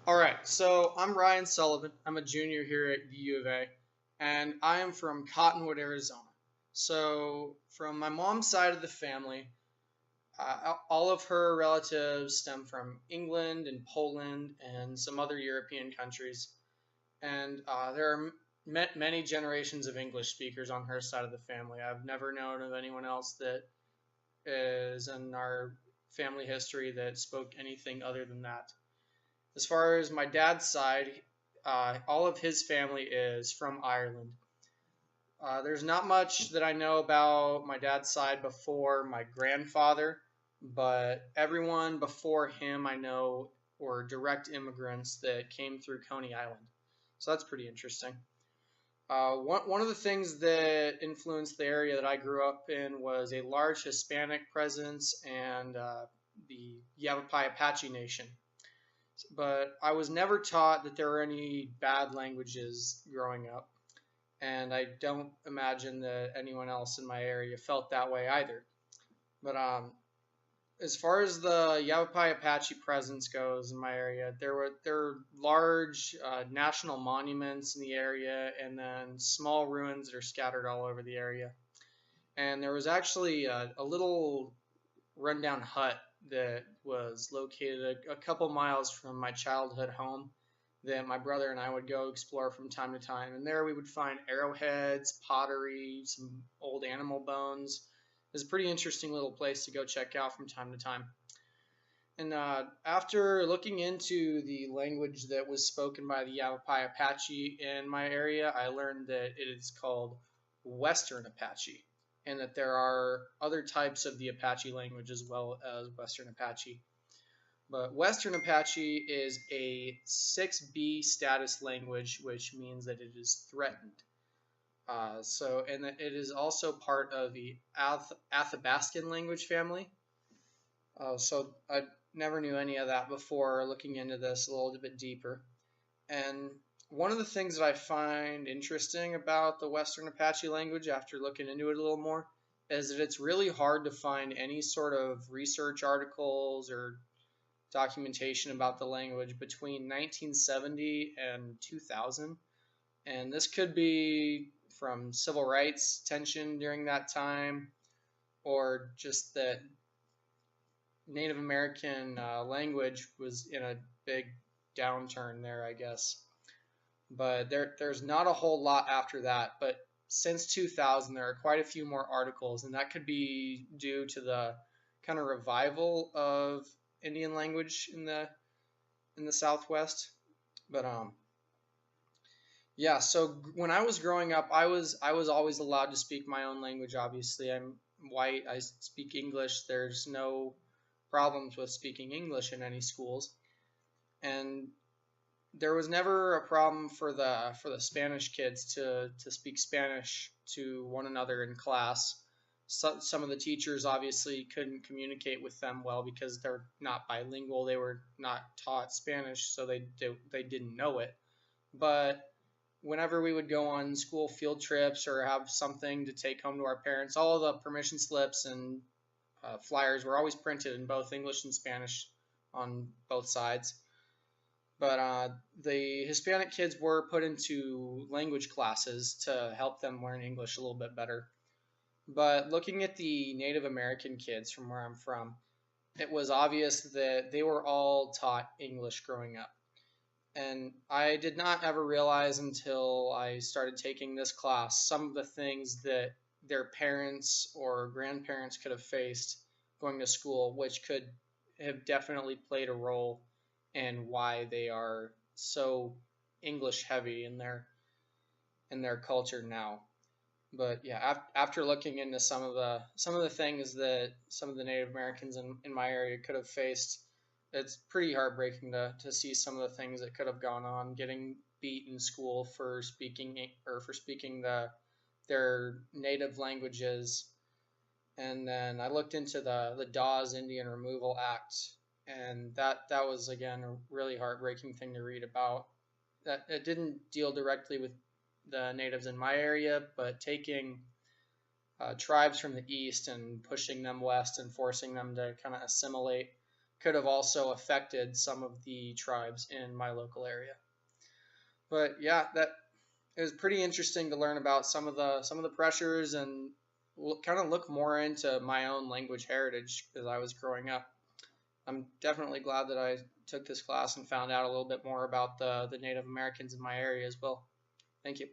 All right, so I'm Ryan Sullivan. I'm a junior here at the U of A, and I am from Cottonwood, Arizona. So, from my mom's side of the family, all of her relatives stem from England and Poland and some other European countries. And there are many generations of English speakers on her side of the family. I've never known of anyone else that is in our family history that spoke anything other than that. As far as my dad's side, all of his family is from Ireland. There's not much that I know about my dad's side before my grandfather, but everyone before him I know were direct immigrants that came through Coney Island. So that's pretty interesting. One of the things that influenced the area that I grew up in was a large Hispanic presence and the Yavapai Apache Nation. But I was never taught that there were any bad languages growing up, and I don't imagine that anyone else in my area felt that way either. But as far as the Yavapai Apache presence goes in my area, there were large national monuments in the area, and then small ruins that are scattered all over the area. And there was actually a little rundown hut that was located a couple miles from my childhood home that my brother and I would go explore from time to time. And there we would find arrowheads, pottery, some old animal bones. It was a pretty interesting little place to go check out from time to time. And after looking into the language that was spoken by the Yavapai Apache in my area, I learned that it is called Western Apache, and that there are other types of the Apache language as well as Western Apache. But Western Apache is a 6B status language, which means that it is threatened. And it is also part of the Athabascan language family. So I never knew any of that before looking into this a little bit deeper. And one of the things that I find interesting about the Western Apache language after looking into it a little more is that it's really hard to find any sort of research articles or documentation about the language between 1970 and 2000. And this could be from civil rights tension during that time, or just that Native American language was in a big downturn there, I guess. But there's not a whole lot after that. But since 2000, there are quite a few more articles, and that could be due to the kind of revival of Indian language in the Southwest. But yeah. So when I was growing up, I was always allowed to speak my own language. Obviously, I'm white. I speak English. There's no problems with speaking English in any schools, and there was never a problem for the Spanish kids to speak Spanish to one another in class. Some of the teachers obviously couldn't communicate with them well because they're not bilingual. They were not taught Spanish, so they didn't know it. But whenever we would go on school field trips or have something to take home to our parents, all of the permission slips and flyers were always printed in both English and Spanish on both sides. But the Hispanic kids were put into language classes to help them learn English a little bit better. But looking at the Native American kids from where I'm from, it was obvious that they were all taught English growing up. And I did not ever realize until I started taking this class some of the things that their parents or grandparents could have faced going to school, which could have definitely played a role in why they are so English heavy in their culture now. But yeah, after looking into some of the things that some of the Native Americans in my area could have faced, it's pretty heartbreaking to see some of the things that could have gone on, getting beat in school for speaking their native languages. And then I looked into the Dawes Indian Removal Act, and that was again a really heartbreaking thing to read about. That it didn't deal directly with the natives in my area, but taking tribes from the east and pushing them west and forcing them to kind of assimilate could have also affected some of the tribes in my local area. But yeah, that it was pretty interesting to learn about some of the pressures and kind of look more into my own language heritage as I was growing up. I'm definitely glad that I took this class and found out a little bit more about the Native Americans in my area as well. Thank you.